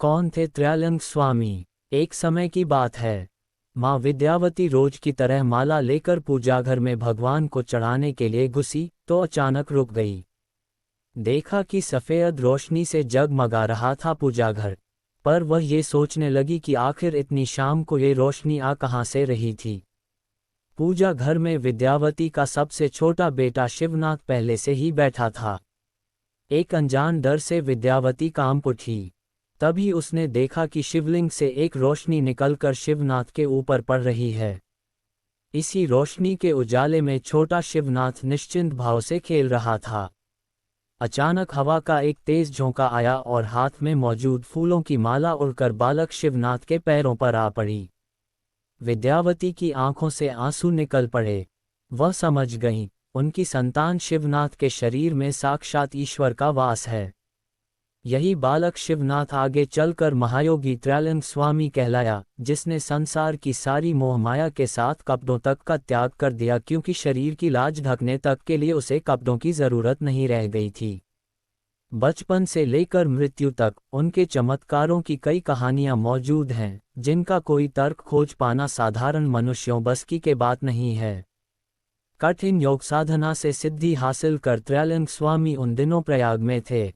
कौन थे त्रैलंग स्वामी? एक समय की बात है। माँ विद्यावती रोज की तरह माला लेकर पूजाघर में भगवान को चढ़ाने के लिए घुसी तो अचानक रुक गई। देखा कि सफ़ेद रोशनी से जगमगा रहा था पूजाघर, पर वह ये सोचने लगी कि आखिर इतनी शाम को ये रोशनी आ कहाँ से रही थी। पूजा घर में विद्यावती का सबसे छोटा बेटा शिवनाथ पहले से ही बैठा था। एक अनजान डर से विद्यावती कांप उठी। तभी उसने देखा कि शिवलिंग से एक रोशनी निकलकर शिवनाथ के ऊपर पड़ रही है। इसी रोशनी के उजाले में छोटा शिवनाथ निश्चिंत भाव से खेल रहा था। अचानक हवा का एक तेज झोंका आया और हाथ में मौजूद फूलों की माला उड़कर बालक शिवनाथ के पैरों पर आ पड़ी। विद्यावती की आंखों से आंसू निकल पड़े। वह समझ गईं, उनकी संतान शिवनाथ के शरीर में साक्षात ईश्वर का वास है। यही बालक शिवनाथ आगे चलकर महायोगी त्रैलंग स्वामी कहलाया, जिसने संसार की सारी मोहमाया के साथ कपड़ों तक का त्याग कर दिया, क्योंकि शरीर की लाज ढकने तक के लिए उसे कपड़ों की जरूरत नहीं रह गई थी। बचपन से लेकर मृत्यु तक उनके चमत्कारों की कई कहानियां मौजूद हैं, जिनका कोई तर्क खोज पाना साधारण मनुष्यों बस की बात नहीं है। कठिन योग साधना से सिद्धि हासिल कर त्रैलंग स्वामी उन दिनों प्रयाग में थे।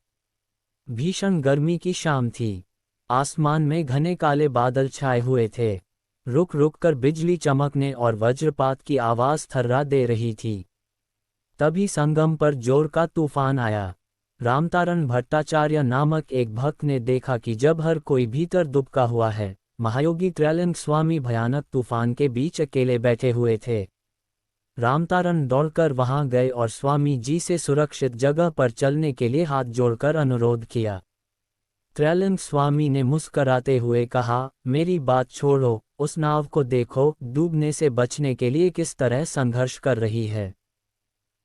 भीषण गर्मी की शाम थी। आसमान में घने काले बादल छाए हुए थे। रुक रुक कर बिजली चमकने और वज्रपात की आवाज थर्रा दे रही थी। तभी संगम पर जोर का तूफान आया। रामतारण भट्टाचार्य नामक एक भक्त ने देखा कि जब हर कोई भीतर दुबका हुआ है, महायोगी त्रैलंग स्वामी भयानक तूफान के बीच अकेले बैठे हुए थे। रामतारण दौड़कर वहां गए और स्वामी जी से सुरक्षित जगह पर चलने के लिए हाथ जोड़कर अनुरोध किया। त्रैलंग स्वामी ने मुस्कराते हुए कहा, मेरी बात छोड़ो, उस नाव को देखो, डूबने से बचने के लिए किस तरह संघर्ष कर रही है।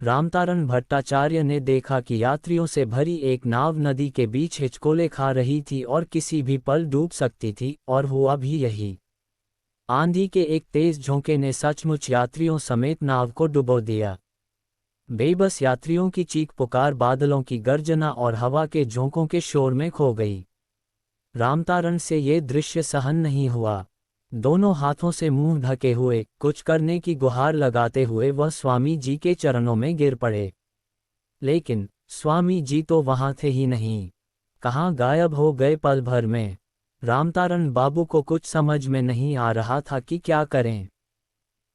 रामतारण भट्टाचार्य ने देखा कि यात्रियों से भरी एक नाव नदी के बीच हिचकोले खा रही थी और किसी भी पल डूब सकती थी, और हुआ भी यही। आंधी के एक तेज झोंके ने सचमुच यात्रियों समेत नाव को डुबो दिया। बेबस यात्रियों की चीख पुकार बादलों की गर्जना और हवा के झोंकों के शोर में खो गई। रामतारण से ये दृश्य सहन नहीं हुआ। दोनों हाथों से मुंह ढके हुए, कुछ करने की गुहार लगाते हुए वह स्वामी जी के चरणों में गिर पड़े। लेकिन स्वामी जी तो वहां थे ही नहीं। कहाँ गायब हो गए पल भर में। रामतारण बाबू को कुछ समझ में नहीं आ रहा था कि क्या करें।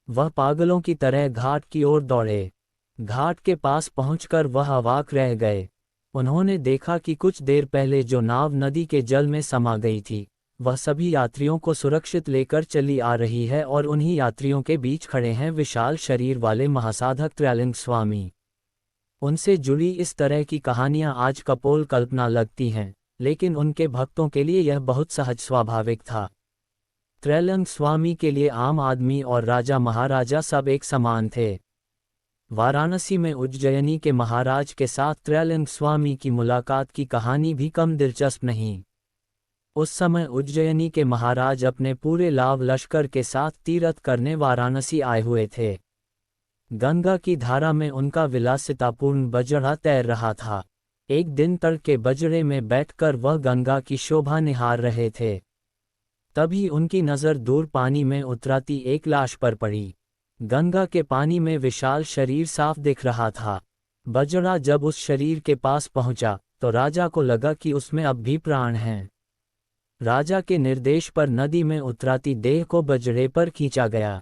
वह पागलों की तरह घाट की ओर दौड़े। घाट के पास पहुंचकर वह अवाक रह गए। उन्होंने देखा कि कुछ देर पहले जो नाव नदी के जल में समा गई थी, वह सभी यात्रियों को सुरक्षित लेकर चली आ रही है, और उन्हीं यात्रियों के बीच खड़े हैं विशाल शरीर वाले महासाधक त्रैलंग स्वामी। उनसे जुड़ी इस तरह की कहानियां आज कपोल कल्पना लगती हैं, लेकिन उनके भक्तों के लिए यह बहुत सहज स्वाभाविक था। त्रैलंग स्वामी के लिए आम आदमी और राजा महाराजा सब एक समान थे। वाराणसी में उज्जयिनी के महाराज के साथ त्रैलंग स्वामी की मुलाकात की कहानी भी कम दिलचस्प नहीं। उस समय उज्जयिनी के महाराज अपने पूरे लाव लश्कर के साथ तीर्थ करने वाराणसी आए हुए थे। गंगा की धारा में उनका विलासितापूर्ण बजड़ा तैर रहा था। एक दिन तड़के बजड़े में बैठकर वह गंगा की शोभा निहार रहे थे। तभी उनकी नज़र दूर पानी में उतराती एक लाश पर पड़ी। गंगा के पानी में विशाल शरीर साफ दिख रहा था। बजड़ा जब उस शरीर के पास पहुंचा तो राजा को लगा कि उसमें अब भी प्राण हैं। राजा के निर्देश पर नदी में उतराती देह को बजड़े पर खींचा गया।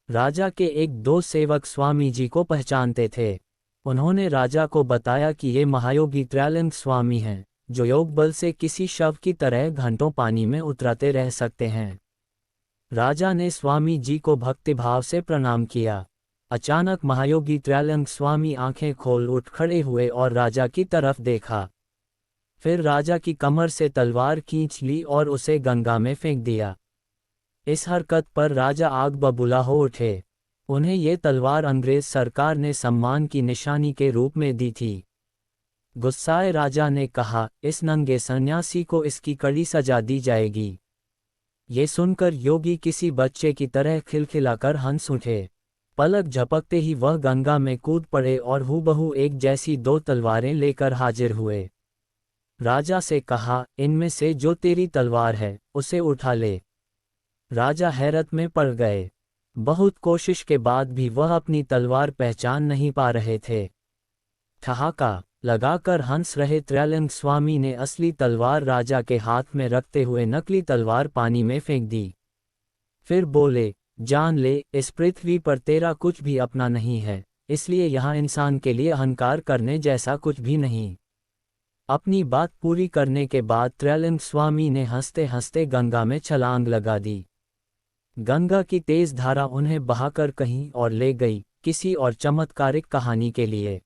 राजा के एक दो सेवक स्वामी जी को पहचानते थे। उन्होंने राजा को बताया कि ये महायोगी त्रैलंग स्वामी हैं, जो योग बल से किसी शव की तरह घंटों पानी में उतराते रह सकते हैं। राजा ने स्वामी जी को भक्तिभाव से प्रणाम किया। अचानक महायोगी त्रैलंग स्वामी आंखें खोल उठ खड़े हुए और राजा की तरफ देखा। फिर राजा की कमर से तलवार खींच ली और उसे गंगा में फेंक दिया। इस हरकत पर राजा आग बबूला हो उठे। उन्हें ये तलवार अंग्रेज सरकार ने सम्मान की निशानी के रूप में दी थी। गुस्साए राजा ने कहा, इस नंगे सन्यासी को इसकी कड़ी सजा दी जाएगी। ये सुनकर योगी किसी बच्चे की तरह खिलखिलाकर हंस उठे। पलक झपकते ही वह गंगा में कूद पड़े और हूबहू एक जैसी दो तलवारें लेकर हाजिर हुए। राजा से कहा, इनमें से जो तेरी तलवार है उसे उठा ले। राजा हैरत में पड़ गए। बहुत कोशिश के बाद भी वह अपनी तलवार पहचान नहीं पा रहे थे। ठहाका लगाकर हंस रहे त्रैलंग स्वामी ने असली तलवार राजा के हाथ में रखते हुए नकली तलवार पानी में फेंक दी। फिर बोले, जान ले, इस पृथ्वी पर तेरा कुछ भी अपना नहीं है, इसलिए यहाँ इंसान के लिए अहंकार करने जैसा कुछ भी नहीं। अपनी बात पूरी करने के बाद त्रैलंग स्वामी ने हंसते हंसते गंगा में छलांग लगा दी। गंगा की तेज धारा उन्हें बहाकर कहीं और ले गई, किसी और चमत्कारिक कहानी के लिए।